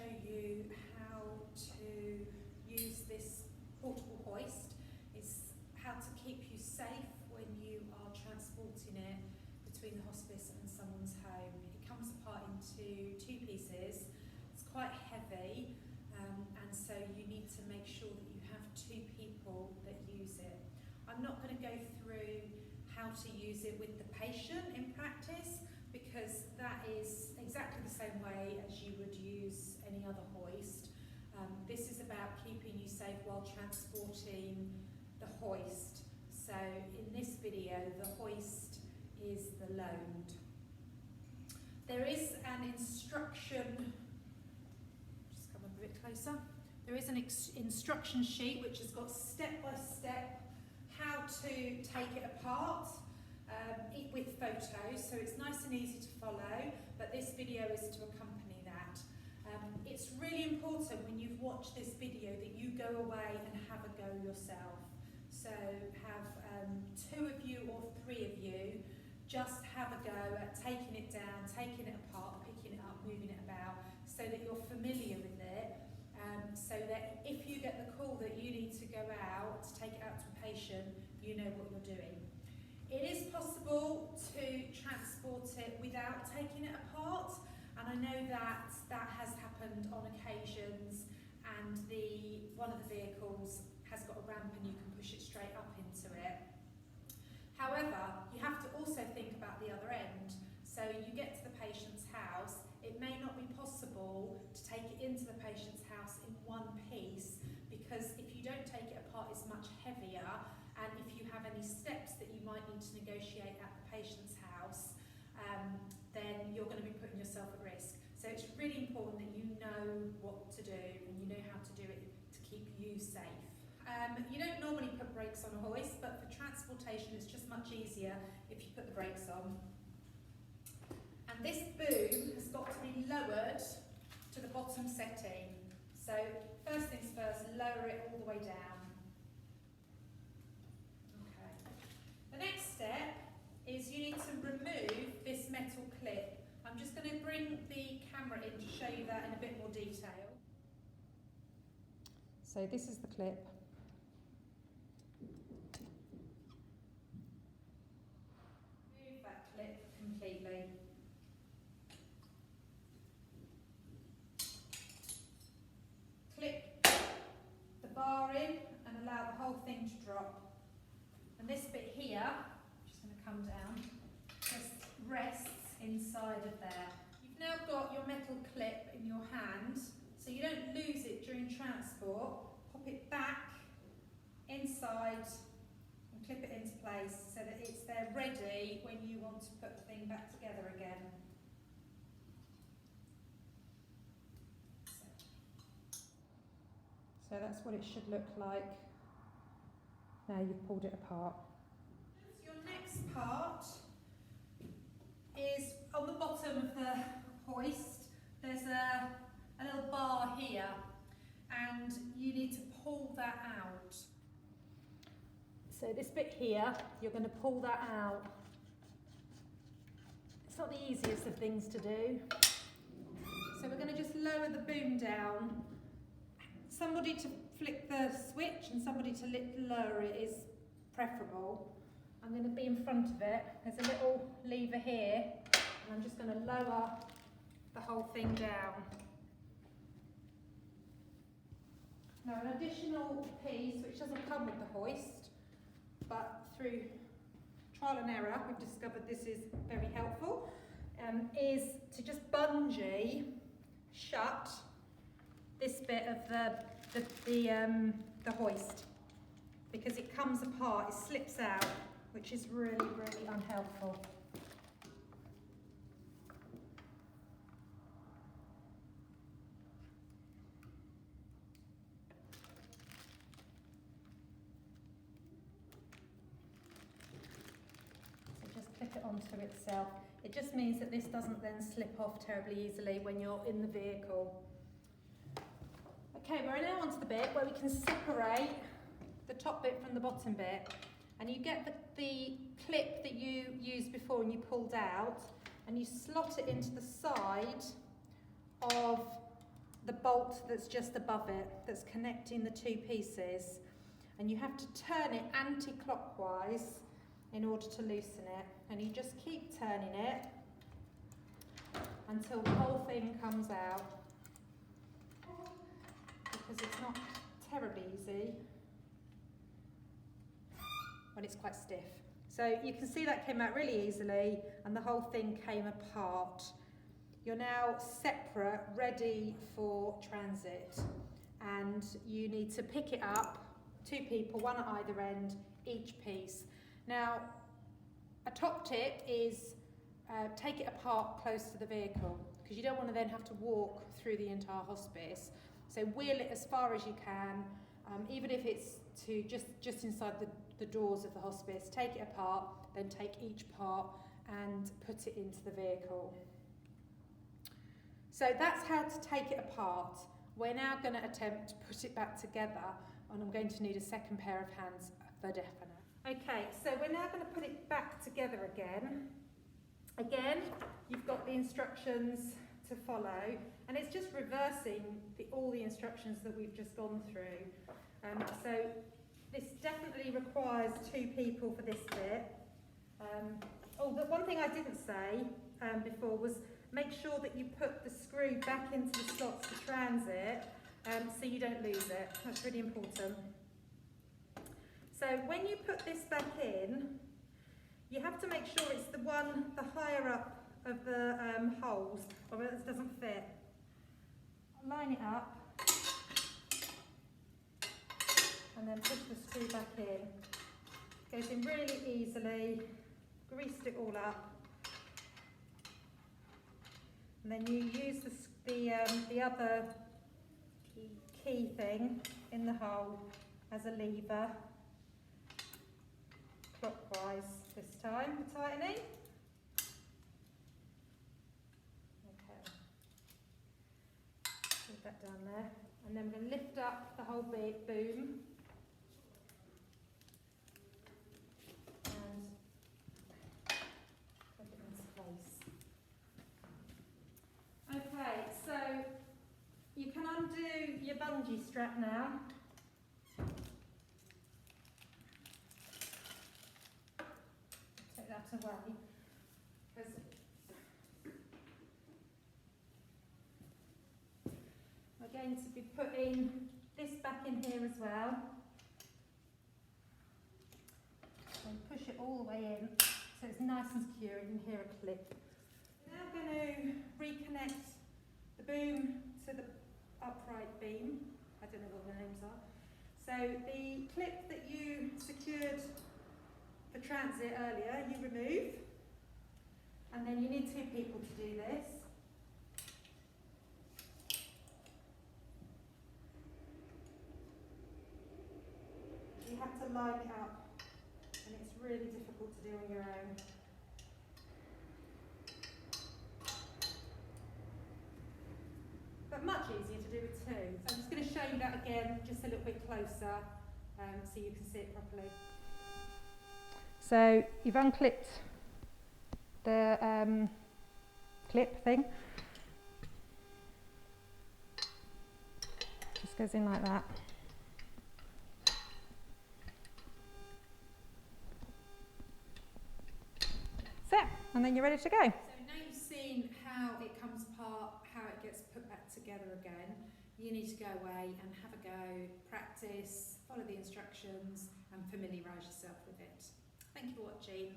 show you how to use this portable hoist. It's how to keep you safe when you are transporting it between the hospice and someone's home. It comes apart into two pieces. It's quite heavy, and so you need to make sure that you have two people that use it. I'm not going to go through how to use it with the patient in practice, because that is exactly the same way as you would use any other hoist. This is about keeping you safe while transporting the hoist. So in this video, the hoist is the load. There is an instruction, just come up a bit closer. There is an instruction sheet which has got step-by-step how to take it apart with photos, so it's nice and easy to follow, but this video is to accompany that. It's really important when you've watched this video that you go away and have a go yourself. So have two of you or three of you just have a go at taking it down, taking it apart, picking it up, moving it about, so that you're familiar with it, so that if you get the call that you need to go out, to take it out to a patient, you know what you're doing. It is possible to transport it without taking it apart, and I know that that has happened on occasions, and one of the vehicles has got a ramp and you can push it straight up into it. However, you have to also think about the other end. So you get to the patient's house, it may not be possible to take it into the patient's house in one piece, because if you don't take it apart, it's much heavier, and if you have any steps that you might need to negotiate at the patient's house, then you're going to be putting yourself at risk. So it's really important that you know what to do and you know how to do it to keep you safe. You don't normally put brakes on a hoist, but for transportation it's just much easier if you put the brakes on. And this boom has got to be lowered to the bottom setting. So first things first, lower it all the way down. Okay. The next step is you need to remove this metal clip. I'm just going to bring the camera in to show you that in a bit more detail. So this is the clip. Remove that clip completely. Clip the bar in and allow the whole thing to drop. And this bit here, which is going to come down, just rests inside of there. You've now got your metal clip in your hand, so you don't lose it during transport. Pop it back inside and clip it into place so that it's there ready when you want to put the thing back together again. So that's what it should look like now you've pulled it apart. Your next part is on the bottom of the hoist. There's a little bar here, and you need to pull that out. So this bit here, you're going to pull that out. It's not the easiest of things to do. So we're going to just lower the boom down. Somebody to flick the switch and somebody to lower it is preferable. I'm going to be in front of it. There's a little lever here, and I'm just going to lower the whole thing down. Now, an additional piece, which doesn't come with the hoist, but through trial and error, we've discovered this is very helpful, is to just bungee shut this bit of the hoist, because it comes apart, it slips out, which is really, really unhelpful. So just clip it onto itself. It just means that this doesn't then slip off terribly easily when you're in the vehicle. Okay, we're now onto the bit where we can separate the top bit from the bottom bit, and you get the clip that you used before and you pulled out, and you slot it into the side of the bolt that's just above it, that's connecting the two pieces, and you have to turn it anti-clockwise in order to loosen it, and you just keep turning it until the whole thing comes out, because it's not terribly easy when it's quite stiff. So you can see that came out really easily and the whole thing came apart. You're now separate, ready for transit, and you need to pick it up, two people, one at either end, each piece. Now, a top tip is take it apart close to the vehicle, because you don't want to then have to walk through the entire hospice. So wheel it as far as you can, even if it's to just inside the doors of the hospice. Take it apart, then take each part and put it into the vehicle. So that's how to take it apart. We're now going to attempt to put it back together, and I'm going to need a second pair of hands for definite. Okay, so we're now going to put it back together again. Again, you've got the instructions to follow, and it's just reversing all the instructions that we've just gone through. So this definitely requires two people for this bit. The one thing I didn't say before was make sure that you put the screw back into the slots for transit, so you don't lose it. That's really important. So when you put this back in, you have to make sure it's the higher up of the holes, or else it doesn't fit. Line it up, and then push the screw back in. Goes in really easily. Greased it all up, and then you use the other key thing in the hole as a lever, clockwise this time for tightening. Okay, put that down there, and then we're going to lift up the whole boom. Okay, so you can undo your bungee strap now. Take that away, because we're going to be putting this back in here as well. And push it all the way in so it's nice and secure. You can hear a click. Now I'm going to reconnect the boom to the upright beam. I don't know what the names are. So the clip that you secured for transit earlier, you remove, and then you need two people to do this. You have to line it up, and it's really difficult to do on your own. But much easier to do with two. So I'm just going to show you that again, just a little bit closer, so you can see it properly. So you've unclipped the clip thing. Just goes in like that. So, and then you're ready to go. So now you've seen how it comes apart, how it gets put back together again, you need to go away and have a go, practice, follow the instructions and familiarise yourself with it. Thank you for watching.